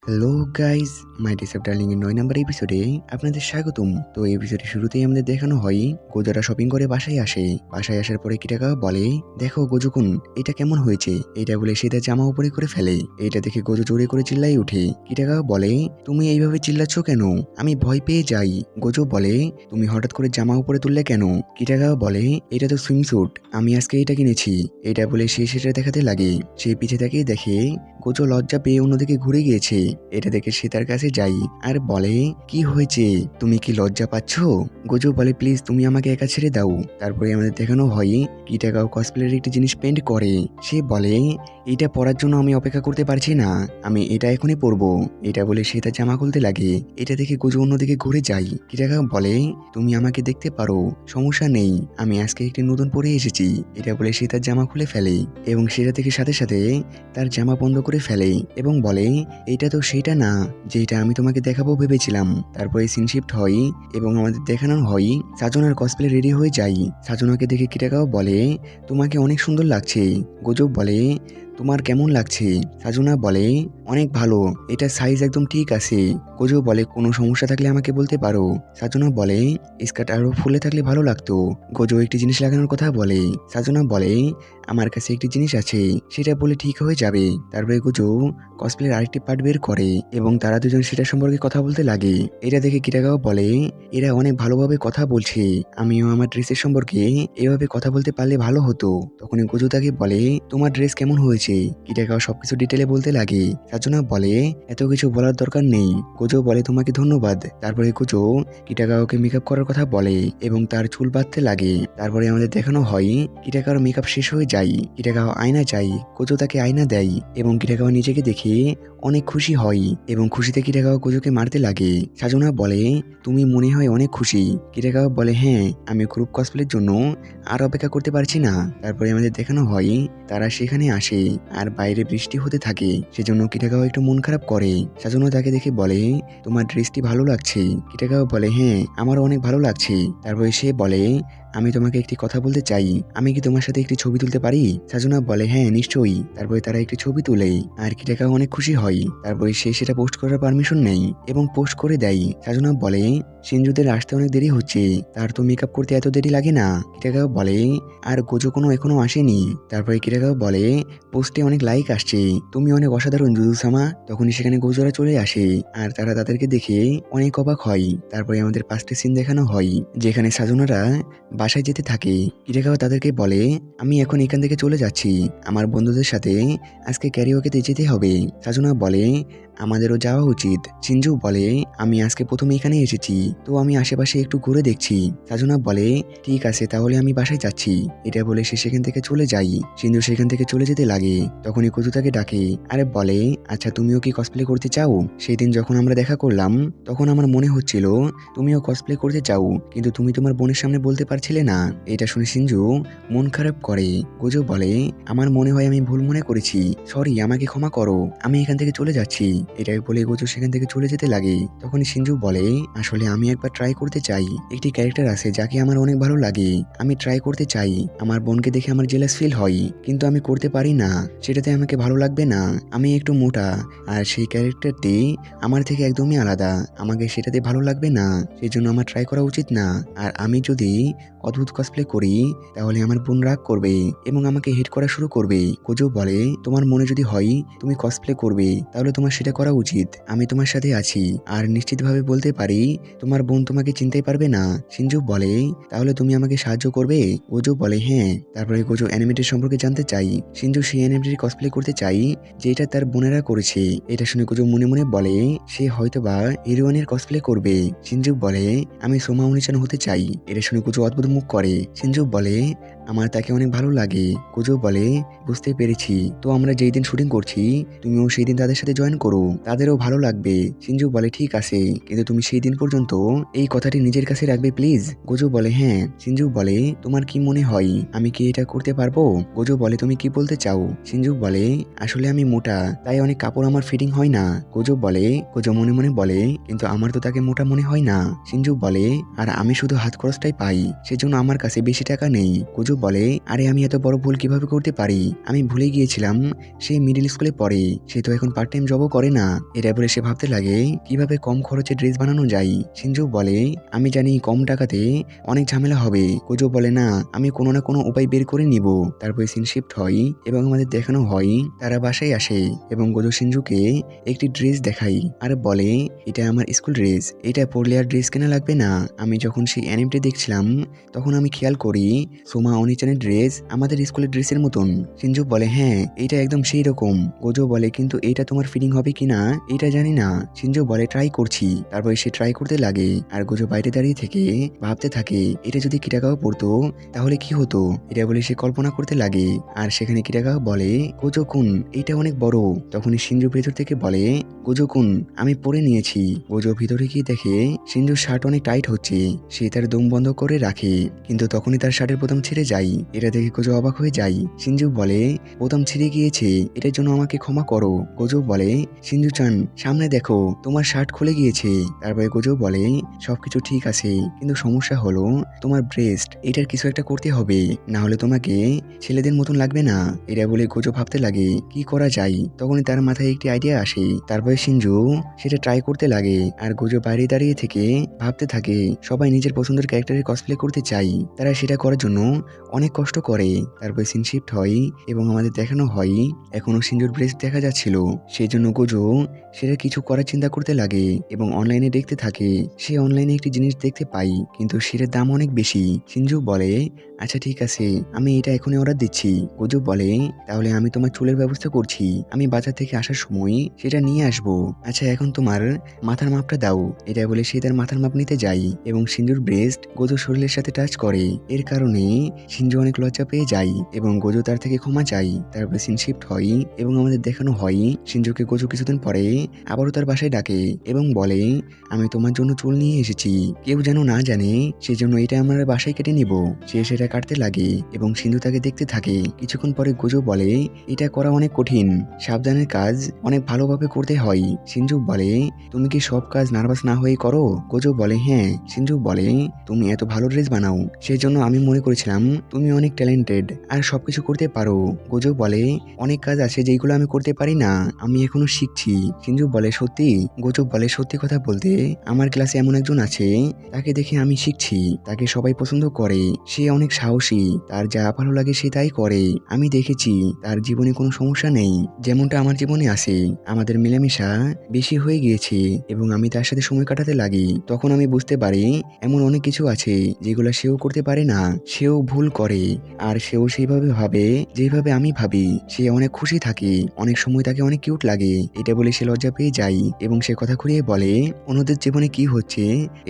Hello guys, মাই ডিসঅ্যাপ darling এর ৯ নম্বর এপিসোডে আপনাদের স্বাগতম। তো এপিসোডের শুরুতেই আমাদের দেখানো হয় গোজোরা শপিং করে বাসায় আসে। বাসায় আসার পরে কিটাকা বলে, দেখো গোজুকুন, এটা কেমন হয়েছে? এটা বলে সে তার জামা উপরে করে ফেলে। এটা দেখে গোজো জোরে করে চিল্লাই ওঠে। কিটাকা বলে, তুমি এইভাবে চিল্লাচ্ছ কেন? আমি ভয় পেয়ে যাই। গোজো বলে, তুমি হঠাৎ করে জামা উপরে তুললে কেন? কিটাকা বলে, এটা তো সুইমস্যুট, আমি আজকে এটা কিনেছি। এটা বলে সে সেটা দেখাতে লাগে। সে পিছে তাকিয়ে দেখে গোজো লজ্জা পেয়ে অন্যদিকে ঘুরে গিয়েছে। এটা দেখে সে তার কাছে যাই আর বলে, কি হয়েছে, তুমি কি লজ্জা পাচ্ছ? গোজো বলে, প্লিজ তুমি আমাকে একা ছেড়ে দাও। তারপরে আমাদের দেখানো হয় কিটাকাও কসপ্লের একটি জিনিস পেন্ট করে। সে বলে, এটা পরার জন্য আমি অপেক্ষা করতে পারছি না, আমি এটা এখনই পরবো। এটা বলে সে তার জামা খুলতে লাগে। এটা দেখে গোজো অন্যদিকে ঘুরে যায়। কিটাকা বলে, তুমি আমাকে দেখতে পারো, সমস্যা নেই, আমি আজকে একটি নতুন পরে এসেছি। এটা বলে সে তার জামা খুলে ফেলে এবং সেটা থেকে সাথে সাথে তার জামা বন্ধ করে ফেলে এবং বলে, এটা তো সেটা না যেটা আমি তোমাকে দেখাবো ভেবেছিলাম। তারপরে সিন শিফট হয় এবং আমাদের দেখানো হয় সাজনার কসপ্লে রেডি হয়ে যায়। সাজনাকে দেখে কিটাকাও বলে, তোমাকে অনেক সুন্দর লাগছে। গোজো বলে, তোমার কেমন লাগছে? সাজনা বলে, অনেক ভালো, এটা সাইজ একদম ঠিক আছে। গোজো বলে, কোনো সমস্যা থাকলে আমাকে বলতে পারো। সাজনা বলে, স্কার্ট আরো ফুলে থাকলে ভালো লাগতো। গোজো একটি জিনিস লাগানোর কথা বলে। সাজনা বলে, আমার কাছে একটি জিনিস আছে, সেটা বলে ঠিক হয়ে যাবে। তারপরে গোজো কসপ্লের আরেকটি পার্ট বের করে এবং তারা দুজন সেটা সম্পর্কে কথা বলতে লাগে। এটা দেখে কিটাকাও বলে, এরা অনেক ভালোভাবে কথা বলছে, আমিও আমার ড্রেসের সম্পর্কে এভাবে কথা বলতে পারলে ভালো হতো। তখন গোজো তাকে বলে, তোমার ড্রেস কেমন হয়েছে? কিটাকাও সবকিছু ডিটেলে বলতে লাগে। সাজনা বলে, এত কিছু বলার দরকার নেই। গোজো বলে, তোমাকে ধন্যবাদ। তারপরে গোজো কিটাকাওকে মেকআপ করার কথা বলে এবং তার চুল বাঁধতে লাগে। তারপরে আমাদের দেখানো হয় কিটাকাওর মেকআপ শেষ হয়ে যায়। কিটাকাও আয়না চাই, গোজো তাকে আয়না দেয় এবং কিটাকাও নিজেকে দেখে অনেক খুশি হয় এবং খুশিতে কিটাকাও গোজোকে মারতে লাগে। সাজনা বলে, তুমি মনে হয় অনেক খুশি। কিটাকাও বলে, হ্যাঁ, আমি গ্রুপ কসপ্লের জন্য আর অপেক্ষা করতে পারছি না। তারপরে আমাদের দেখানো হয় তারা সেখানে আসে আর বাইরে বৃষ্টি হতে থাকে, সেজন্য কিটাকাও একটু মন খারাপ করে। সাজনা তাকে দেখে বলে, তোমার ড্রেসটি ভালো লাগছে। কিটাকাও বলে, হ্যাঁ, আমারও অনেক ভালো লাগছে। তারপরে সে বলে, আমি তোমাকে একটি কথা বলতে চাই, আমি কি তোমার সাথে একটি ছবি তুলতে পারি? সাজনা বলে, হ্যাঁ নিশ্চয়ই। তারপরে তারা একটি ছবি তুলে আর কিটাকাও অনেক খুশি হয়। তারপরে সে সেটা পোস্ট করার পারমিশন নেই এবং পোস্ট করে দেয়। সাজনা বলে, সিনজুদের আসতে অনেক দেরি হচ্ছে, তার তো মেকআপ করতে এত দেরি লাগে না। কিটাকাও বলে, আর গোজো কোনো এখনো আসেনি। তারপরে কিটাকাও বলে, পোস্টে অনেক লাইক আসছে, তুমি অনেক অসাধারণ জুজুসামা। তখনই সেখানে গোজোরা চলে আসে আর তারা তাদেরকে দেখে অনেক অবাক হয়। তারপরে আমাদের 5টি সিন দেখানো হয় যেখানে সাজনারা বাসায় যেতে থাকে। কিটাকাও তাদেরকে বলে, আমি এখন এখান থেকে চলে যাচ্ছি, আমার বন্ধুদের সাথে আজকে ক্যারিওকেতে যেতে হবে। সাজনা বলে, আমাদেরও যাওয়া উচিত। সিনজু বলে, আমি আজকে প্রথমে এখানে এসেছি, তো আমি আশেপাশে একটু ঘুরে দেখছি। সাজনা বলে, ঠিক আছে, তাহলে আমি বাসায় যাচ্ছি। এটা বলে সে সেখান থেকে চলে যায়। সিনজু সেখান থেকে চলে যেতে লাগে। তখনই কুজু তাকে ডাকে আরে বলে, আচ্ছা তুমিও কি কসপ্লে করতে চাও? সেই দিন যখন আমরা দেখা করলাম তখন আমার মনে হচ্ছিল তুমিও কসপ্লে করতে চাও, কিন্তু তুমি তোমার বোনের সামনে বলতে পারছিলে না। এটা শুনে সিনজু মন খারাপ করে। গোজো বলে, আমার মনে হয় আমি ভুল মনে করেছি, সরি, আমাকে ক্ষমা করো, আমি এখান থেকে চলে যাচ্ছি। এটাই বলে গোজো সেখান থেকে চলে যেতে লাগে। তখন সিনজু বলে, আসলে আমি একবার ট্রাই করতে চাই, একটি ক্যারেক্টার আছে যাকে আমার অনেক ভালো লাগে, আমি ট্রাই করতে চাই। আমার বোনকে দেখে আমার জেলাস ফিল হয়, কিন্তু আমি করতে পারি না, সেটাতে আমাকে ভালো লাগবে না, আমি একটু মোটা আর সেই ক্যারেক্টারটি আমার থেকে একদমই আলাদা, আমাকে সেটাতে ভালো লাগবে না, সেই জন্য আমার ট্রাই করা উচিত না। আর আমি যদি অদ্ভুত কসপ্লে করি তাহলে আমার বোন রাগ করবে এবং আমাকে হেট করা শুরু করবে। গোজো বলে, তোমার মনে যদি হয় তুমি কসপ্লে করবে তাহলে তোমার সেটা করা উচিত, আমি তোমার সাথে আছি আর নিশ্চিতভাবে বলতে পারি তোমার বোন তোমাকে চিনতে পারবে না। সিনজু বলে, তাহলে তুমি আমাকে সাহায্য করবে? গোজো বলে, হ্যাঁ। তারপরে গোজো অ্যানিমেটের সম্পর্কে জানতে চাই। সিনজু সেই অ্যানিমেটের কসপ্লে করতে চাই যেটা তার বোনেরা করেছে। এটা শুনে গোজো মনে মনে বলে, সে হয়তোবা হিরোইনের কসপ্লে করবে। সিনজু বলে, আমি সোমা উনিচান হতে চাই। এটা শুনে গোজো অদ্ভুত মুখ করে। সিনজু বলে, আমার তাকে অনেক ভালো লাগে। গোজো বলে, বুঝতে পেরেছি, তো আমরা যেই দিন শুটিং করছি তুমিও সেই দিন তাদের সাথে জয়েন করো, তাদেরও ভালো লাগবে। সিনজু বলে, ঠিক আছে, কিন্তু তুমি সেই দিন পর্যন্ত এই কথাটি নিজের কাছে রাখবে প্লিজ। গোজো বলে, হ্যাঁ। সিনজু বলে, তোমার কি মনে হয় আমি কি এটা করতে পারবো? গোজো বলে, তুমি কি বলতে চাও? সিনজু বলে, আসলে আমি মোটা, তাই অনেক কাপড় আমার ফিটিং হয় না। গোজো মনে মনে বলে, কিন্তু আমার তো তাকে মোটা মনে হয় না। সিনজু বলে, আর আমি শুধু হাত খরচটাই পাই, সেজন্য আমার কাছে বেশি টাকা নেই। গোজো বলে, আরে আমি এত বড় ভুল কিভাবে করতে পারি, আমি ভুলে গিয়েছিলাম সে মিডল স্কুলে পড়ে, সে তো এখন পার্ট টাইম জবও করে না। এটা বলে সে ভাবতে লাগে কিভাবে কম খরচে ড্রেস বানানো যায়। সিনজু বলে, আমি জানি কম টাকাতে অনেক ঝামেলা হবে। গোজো বলে, না, আমি কোনো না কোনো উপায় বের করে নিব। তারপরে সিন শিফট হয় এবং আমাদের দেখানো হয় তারা বাসায় আসে এবং গোজো সিনজুকে একটি ড্রেস দেখাই আর বলে, এটা আমার স্কুল ড্রেস, এটা পরলে আর ড্রেস কেনা লাগবে না। আমি যখন সেই অ্যানিমেটি দেখছিলাম তখন আমি খেয়াল করি সোমা অনিচানের ড্রেস আমাদের স্কুলের ড্রেসের মতন। সিনজু বলে, হ্যাঁ এটা একদম সেই রকম। গোজো বলে, কিন্তু এটা তোমার ফিটিং হবে কিনা এটা জানি না। সিনজু বলে, ট্রাই করছি। তারপরে সে ট্রাই করতে লাগে আর গোজো বাইরে দাঁড়িয়ে থেকে ভাবতে থাকে, এটা যদি কিটাকাও পড়তো তাহলে কি হতো। এটা বলে সে কল্পনা করতে লাগে আর সেখানে কিটাকাও বলে, গোজো কুন এটা অনেক বড়। তখনই সিনজু ভেতর থেকে বলে, গোজো কুন আমি পরে নিয়েছি। গোজো ভিতরে গিয়ে দেখে সিনজুর শার্ট অনেক টাইট হচ্ছে। সে তার দম বন্ধ করে রাখে, কিন্তু তখনই তার শার্টের বোতাম ছিঁড়ে যায়। এটা দেখে গোজো অবাক হয়ে যায়। সিনজু বলে, বোতাম ছিঁড়ে গিয়েছে, এটার জন্য আমাকে ক্ষমা করো। গোজো বলে, সিনজু চান সামনে দেখো তোমার শার্ট খুলে গিয়েছে। তারপরে গোজো বলে, সবকিছু ঠিক আছে, কিন্তু সমস্যা হলো তোমার ব্রেস্ট, এটার কিছু একটা করতে হবে, না হলে তোমাকে ছেলেদের মতন লাগবে না। এটা বলে গোজো ভাবতে লাগে কি করা যায়। তখনই তার মাথায় একটি আইডিয়া আসে। তারপরে সিনজু সেটা ট্রাই করতে লাগে আর গোজো বাইরে দাঁড়িয়ে থেকে ভাবতে থাকে সবাই নিজের পছন্দের ক্যারেক্টারের কসপ্লে করতে চাই, তারা সেটা করার জন্য অনেক কষ্ট করে। তারপরে সিন শিফট হয় এবং আমাদের দেখানো হয় এখনো সিনজুর ব্রেস্ট দেখা যাচ্ছিল। সেই জন্য গোজো সেটা কিছু করার চিন্তা করতে লাগে এবং অনলাইনে দেখতে থাকে। সে অনলাইনে একটি জিনিস দেখতে পাই, কিন্তু সেটার দাম অনেক বেশি। সিনজু বলে, আচ্ছা ঠিক আছে, আমি এটা এখনই অর্ডার দিচ্ছি। গোজো বলে, তাহলে আমি তোমার চুলের ব্যবস্থা করছি, আমি বাজার থেকে আসার সময় সেটা নিয়ে আসবো। আচ্ছা এখন তোমার মাথার মাপটা দাও। এটা বলে সে তার মাথার মাপ নিতে যায় এবং সিনজুর ব্রেস্ট গোজোর শরীরের সাথে টাচ করে। এর কারণে সিনজু অনেক লজ্জা পেয়ে যায় এবং গোজো তার থেকে ক্ষমা চায়। তারপরে সিন শিফট হয় এবং আমাদের দেখানো হয় সিনজুকে গোজো কিছুদিন পরে আবারও তার বাসায় ডাকে এবং বলে, আমি তোমার জন্য চুল নিয়ে এসেছি, কেউ যেন না জানে, সেজন্য এটা আমরা বাসায় কেটে নিব। সে সেটা কাটতে লাগে এবং সিন্ধু তাকে দেখতে থাকে। কিছুক্ষণ পরে গোজো বলে, এটা করা অনেক কঠিন, সাবধানের কাজ অনেক ভালোভাবে করতে হয়। সিনজু বলে, তুমি কি সব কাজ নার্ভাস না হয়ে করো? গোজো বলে, হ্যাঁ। সিনজু বলে, তুমি এত ভালো ড্রেস বানাও, সেজন্য আমি মনে করেছিলাম তুমি অনেক ট্যালেন্টেড আর সবকিছু করতে পারো। গোজো বলে, অনেক কাজ আছে যেগুলো আমি করতে পারি না, আমি এখনো শিখছি। সিনজু বলে, সত্যি? গোজো বলে, সত্যি কথা বলতে আমার ক্লাসে এমন একজন আছে, তাকে দেখে আমি শিখছি, তাকে সবাই পছন্দ করে, সে অনেক সাহসী, তার যা ভালো লাগে সে তাই করে। আমি দেখেছি তার জীবনে কোনো সমস্যা নেই, যেমনটা আমার জীবনে আছে। আমাদের মেলামেশা বেশি হয়ে গিয়েছে এবং আমি তার সাথে সময় কাটাতে লাগি। তখন আমি বুঝতে পারি এমন অনেক কিছু আছে যেগুলো সেও করতে পারে না, সেও ভুল করে আর সেও সেইভাবে ভাবে যেভাবে আমি ভাবি। সে অনেক খুশি থাকে, অনেক সময় তাকে অনেক কিউট লাগে। এটা বলে সে লজ্জা পেয়ে যায় এবং সে কথা ঘুরিয়ে বলে, অন্যদের জীবনে কি হচ্ছে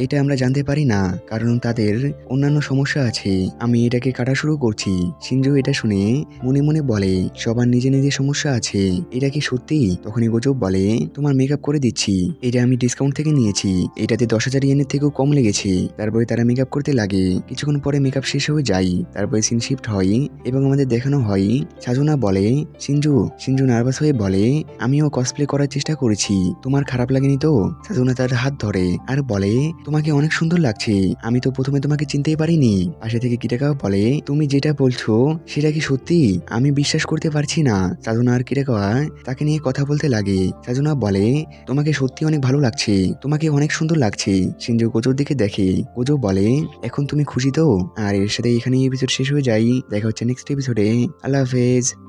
এটা আমরা জানতে পারি না, কারণ তাদের অন্যান্য সমস্যা আছে। আমি এটাকে কাটা শুরু করছি। সিনজু এটা শুনে মনে মনে বলে, সবার নিজে নিজে সমস্যা আছে, এটা কি সত্যি? তখনই গোজো বলে, তোমার মেকআপ করে দিচ্ছি, এটা আমি ডিসকাউন্ট থেকে নিয়েছি, এটাতে 10,000 ইয়েনের থেকেও কম লেগেছে। তারপরে তারা মেকআপ করতে লাগে। কিছুক্ষণ পরে মেকআপ শেষ হয়ে যায়। তারপরে সিন শিফট হয় এবং আমাদের দেখানো হয় সাজুনা বলে, সিনজু সিনজু নার্ভাস হয়ে বলে, আমিও কসপ্লে করার চেষ্টা করেছি, তোমার খারাপ লাগেনি তো? সাজুনা তার হাত ধরে আর বলে, তোমাকে অনেক সুন্দর লাগছে, আমি তো প্রথমে তোমাকে চিনতেই পারিনি। পাশে থেকে কিটাকাও বলে, তুমি যেটা বলছো সেটা কি সত্যি? আমি বিশ্বাস করতে পারছি না। সাজুনা আর কিটাকাওয়া তাকে নিয়ে কথা বলতে লাগে। সাজুনা বলে, তোমাকে সত্যি অনেক ভালো লাগছে, তোমাকে অনেক সুন্দর লাগছে। সিনজু গোজোর দিকে দেখে। গোজো বলে, এখন তুমি খুশি তো? আর এর সাথে এখানে এপিসোড শেষ হয়ে যায়। দেখা হচ্ছে নেক্সট এপিসোডে। আল্লাহ হাফেজ।